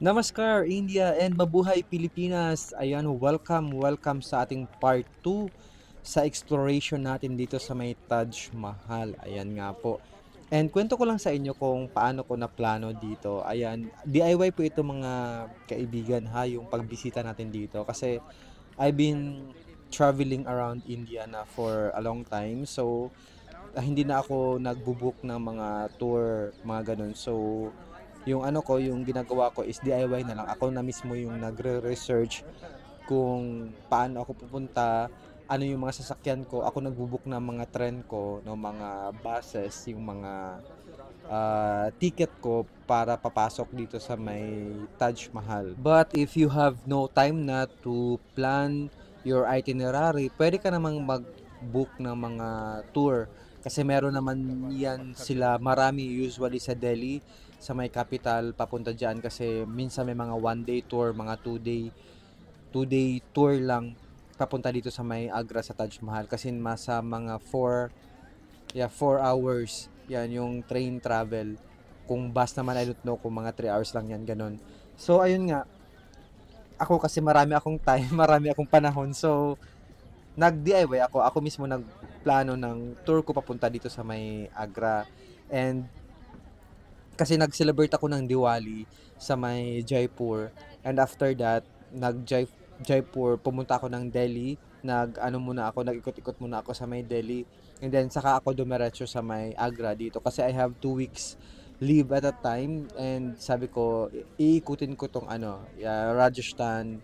Namaskar India and mabuhay Pilipinas. Ayan, welcome sa ating part 2 sa exploration natin dito sa may Taj Mahal. Ayan nga po. And kwento ko lang sa inyo kung paano ko naplano dito. Ayan, DIY po ito mga kaibigan ha, yung pagbisita natin dito. Kasi I've been traveling around India na for a long time. So, hindi na ako nagbo-book ng mga tour, mga ganun. So, yung ano ko, yung ginagawa ko is DIY na lang. Ako na mismo yung nagre-research kung paano ako pupunta, ano yung mga sasakyan ko. Ako nagbo-book ng mga tren ko, ng mga buses, yung mga ticket ko para papasok dito sa may Taj Mahal. But if you have no time na to plan your itinerary, pwede ka namang mag-book ng mga tour. Kasi meron naman yan sila marami usually sa Delhi, sa may capital, papunta dyan. Kasi minsan may mga one day tour, mga two day tour lang papunta dito sa may Agra sa Taj Mahal. Kasi masa mga 4 hours. Yan, yung train travel. Kung bus naman, I don't know, kung mga 3 hours lang yan, ganun. So, ayun nga, ako kasi marami akong time, marami akong panahon. So, nag-DIY ako. Ako mismo nagplano ng tour ko papunta dito sa may Agra. And kasi nag-celebrate ako ng Diwali sa may Jaipur. And after that, Jaipur, pumunta ako ng Delhi. Nag-ikot-ikot muna ako sa may Delhi. And then, saka ako dumiretso sa may Agra dito. Kasi I have 2 weeks leave at a time. And sabi ko, iikutin ko tong Rajasthan,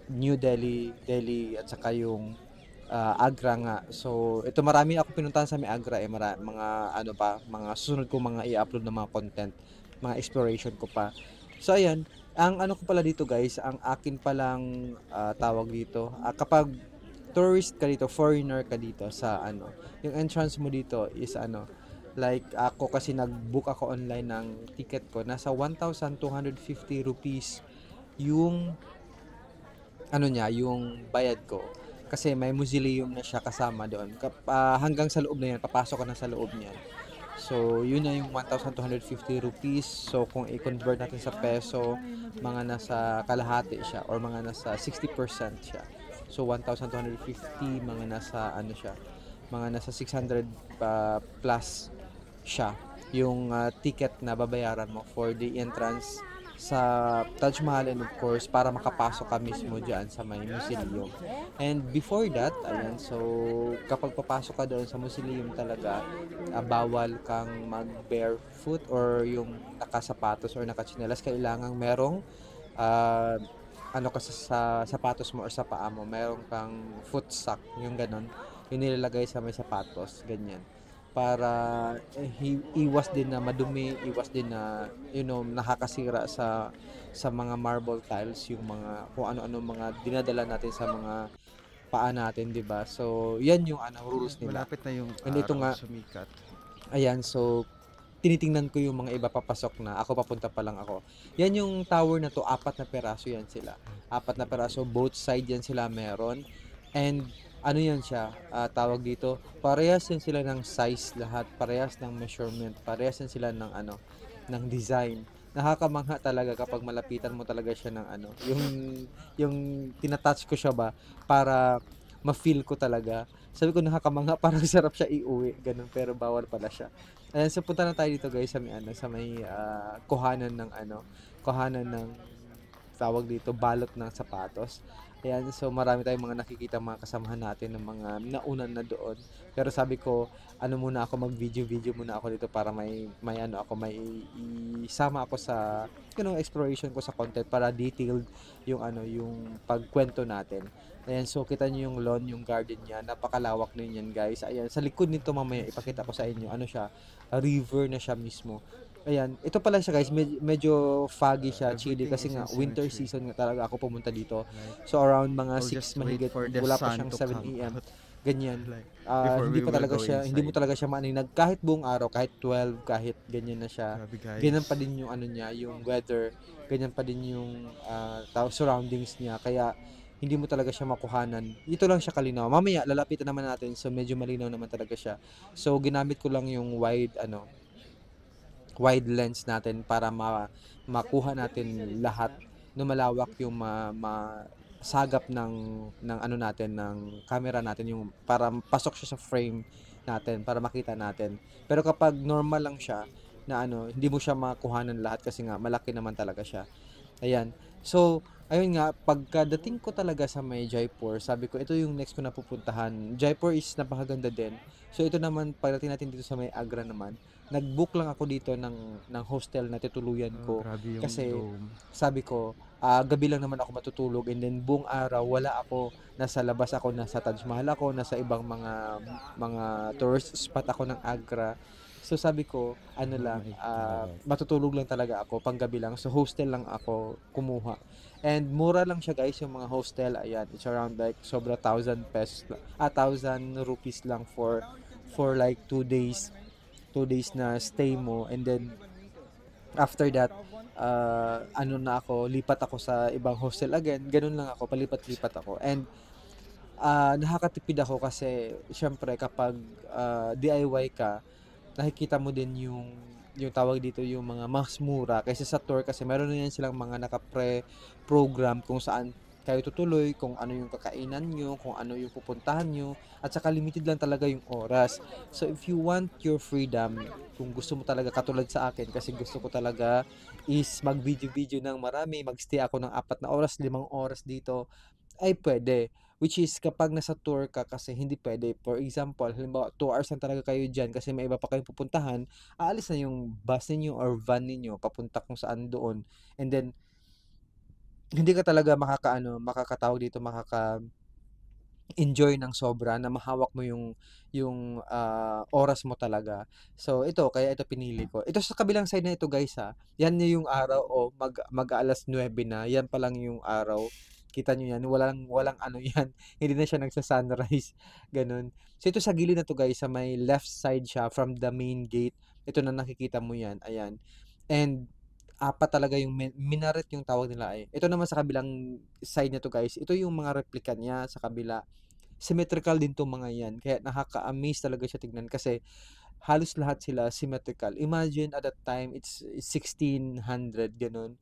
New Delhi, at saka yung Agra nga. So, ito marami ako pinuntahan sa may Agra mga mga susunod ko mga i-upload na mga content, mga exploration ko pa. So, ayan, ang ano ko pala dito guys, ang akin palang tawag dito, kapag tourist ka dito, foreigner ka dito sa yung entrance mo dito is like ako kasi nag-book ako online ng ticket ko, nasa 1,250 rupees yung yung bayad ko. Kasi may mausoleum na siya kasama doon. Hanggang sa loob na yan, papasok ka na sa loob niyan. So, yun na yung 1,250 rupees. So, kung i-convert natin sa peso, mga nasa kalahati siya or mga nasa 60% siya. So, 1,250, mga nasa siya, mga nasa 600 plus siya yung ticket na babayaran mo for the entrance sa Taj Mahal, and of course para makapasok ka mismo dyan sa may museum. And before that, ayan, so kapag papasok ka doon sa museum talaga, bawal kang mag barefoot or yung nakasapatos or nakatsinelas. Kailangang merong uh, sa sapatos mo or sa paa mo, merong kang foot sock, yung ganon, yung nilalagay sa may sapatos, ganyan, para iwas din na madumi, iwas din na nakakasira sa mga marble tiles, yung mga kung ano-ano mga dinadala natin sa mga paa natin, 'di ba? So, 'yan yung rules nila. Malapit na yung And ito araw nga, sumikat. ayan, so tinitingnan ko yung mga iba papasok na, ako papunta pa lang ako. Yan yung tower na to, 4 na peraso yan sila. 4 na peraso, both side yan sila meron. And ano yan siya, tawag dito, parehas yan sila ng size lahat, parehas ng measurement, parehas yan sila ng ng design. Nakakamangha talaga kapag malapitan mo talaga siya ng yung tinatouch ko siya ba para ma-feel ko talaga. Sabi ko nakakamangha, parang sarap siya iuwi, ganun, pero bawal pala siya. Ayan, so punta na tayo dito guys sa may kuhanan ng kuhanan ng tawag dito, balot ng sapatos. Ayan, so marami tayong mga nakikita mga kasamahan natin ng mga naunan na doon. Pero sabi ko, muna ako, mag-video muna ako dito para may isama ako sa exploration ko sa content para detailed yung pagkwento natin. Ayan, so kita niyo yung lawn, yung garden niya, napakalawak din yan guys. Ayan, sa likod nito mamaya ipakita ko sa inyo, siya, a river na siya mismo. Ayan, ito pala siya guys, medyo foggy siya, chilly Everything kasi is in nga winter symmetry. season nga talaga ako pumunta dito. Like, So around mga we'll 6 just wait mahigit, for the wala pa sun siyang to 7 come AM. out. Ganyan. Like, before we will go Hindi mo inside. talaga siya maaninag kahit buong araw, kahit 12, kahit ganyan na siya. Grabe Ganyan pa guys. din yung niya, yung weather, ganyan pa din yung surroundings niya. Kaya hindi mo talaga siya makuhanan. Ito lang siya kalinaw. Mamaya lalapitan naman natin, so medyo malinaw naman talaga siya. So ginamit ko lang yung wide lens natin para makuha natin lahat, lumalawak yung sagap ng ano natin, ng camera natin, yung para pasok siya sa frame natin para makita natin. Pero kapag normal lang siya na ano, hindi mo siya makuhanan lahat kasi nga malaki naman talaga siya. Ayan. So, ayun nga, pagkadating ko talaga sa may Jaipur, sabi ko, ito yung next ko na pupuntahan. Jaipur is napakaganda din. So, ito naman, pagdating natin dito sa may Agra naman, nag-book lang ako dito ng hostel na tutuluyan ko. Grabe yung Kasi, dome. sabi ko, gabi lang naman ako matutulog and then buong araw, wala ako. Nasa labas ako, nasa Taj Mahal ako, nasa ibang mga tourist spot ako ng Agra. So sabi ko, ano Oh lang, my God. matutulog lang talaga ako, panggabi lang. So hostel lang ako kumuha. And mura lang siya guys, yung mga hostel. Ayan, it's around like sobra 1,000 pesos, 1,000 rupees lang for like 2 days. 2 days na stay mo. And then after that, ano na ako, lipat ako sa ibang hostel again. Ganun lang ako, palipat-lipat ako. And nakakatipid ako kasi syempre kapag DIY ka, nakikita mo din yung tawag dito, yung mga mas mura kaysa sa tour kasi meron na yan silang mga naka-program kung saan kayo tutuloy, kung ano yung kakainan nyo, kung ano yung pupuntahan nyo, at saka limited lang talaga yung oras. So if you want your freedom, kung gusto mo talaga katulad sa akin, kasi gusto ko talaga is mag-video-video ng marami, mag-stay ako ng 4 na oras, 5 oras dito, ay pwede. Which is kapag nasa tour ka kasi hindi pwede. For example, halimbawa 2 hours lang talaga kayo diyan kasi may iba pa kayong pupuntahan, aalis na yung bus ninyo or van ninyo papunta kung saan doon. And then hindi ka talaga makakatawag dito, enjoy ng sobra na mahawak mo yung oras mo talaga. So ito, kaya ito pinili ko. Ito sa kabilang side na ito guys ha, yan na yung araw o mag-alas 9 na, yan pa lang yung araw. Kita nyo yan, walang ano yan, hindi na siya nagsa-sunrise, ganun. So ito sa gilid na to guys, sa may left side siya from the main gate, ito na nakikita mo yan, ayan. And apat talaga yung minaret yung tawag nila ay. Ito naman sa kabilang side na to guys, ito yung mga replika niya sa kabila, symmetrical din 'tong mga 'yan. Kaya nakaka-amaze talaga siya tignan kasi halos lahat sila symmetrical. Imagine at that time it's 1600 gano'n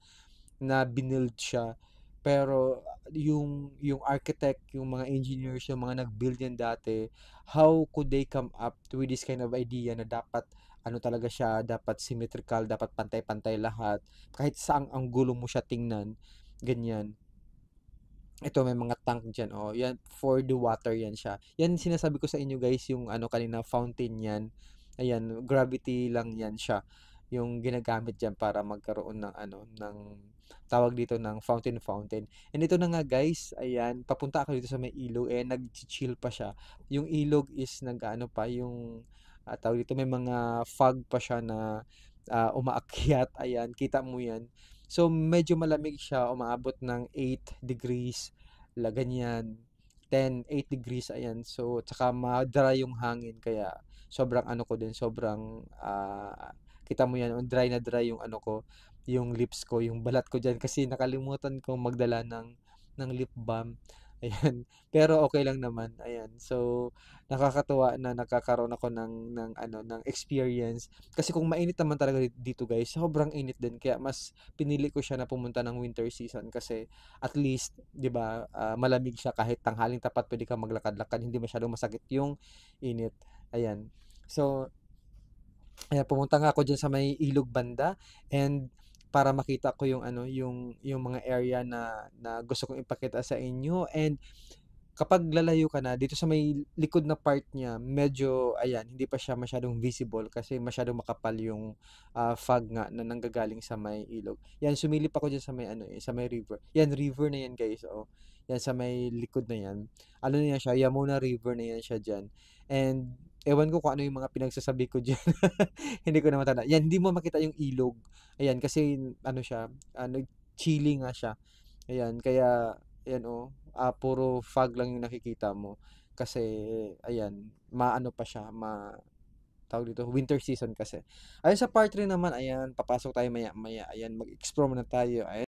na binild siya. Pero yung architect, yung mga engineers, yung mga nag-build niyan dati, how could they come up with this kind of idea na dapat ano talaga siya, dapat symmetrical, dapat pantay-pantay lahat. Kahit saang anggulo mo siya tingnan, ganyan. Ito may mga tank diyan, oh, yan for the water yan siya. Yan sinasabi ko sa inyo guys, yung ano kanina fountain yan. Ayan, gravity lang yan siya. Yung ginagamit diyan para magkaroon ng ano, ng tawag dito ng fountain. And ito na nga guys, ayan, papunta ako dito sa may ilog, eh nag-chill pa siya. Yung ilog is nag-ano pa, yung tawag dito, may mga fog pa siya na umaakyat, ayan, kita mo yan. So, medyo malamig siya, umaabot ng 8 degrees, ganyan, 8 degrees, ayan. So, tsaka ma-dry yung hangin, kaya sobrang ano ko din, sobrang, kita mo yan, dry na dry yung ano ko, yung lips ko, yung balat ko dyan, kasi nakalimutan ko magdala ng lip balm, ayan. Pero okay lang naman, ayan. So, nakakatuwa na nakakaroon ako ng experience. Kasi kung mainit naman talaga dito guys, sobrang init din. Kaya mas pinili ko siya na pumunta ng winter season kasi at least, 'di ba, malamig siya kahit tanghaling tapat pwede kang maglakad-lakad, hindi masyadong masakit yung init. Ayan. So, ayan, pumunta nga ako diyan sa may ilog banda and para makita ko yung ano, yung mga area na gusto kong ipakita sa inyo. And kapag lalayo ka na dito sa may likod na part niya, medyo ayan, hindi pa siya masyadong visible kasi masyadong makapal yung fog nga na nanggagaling sa may ilog. Yan, sumilip ako diyan sa may ano sa may river. Yan, river na yan guys. Oh. Yan sa may likod na yan. Ano na yan siya, Yamuna River na yan siya diyan. And ewan ko kung ano yung mga pinagsasabi ko diyan. Hindi ko na matanda. Yan, hindi mo makita yung ilog. Ayan, kasi ano siya, chilly nga siya. Ayan, kaya ayan oh, puro fog lang yung nakikita mo. Kasi ayan, maano pa siya, tawag dito, winter season kasi. Ayun sa part 3 naman, ayan, papasok tayo maya-maya. Ayan, mag-explore muna tayo. Ayan.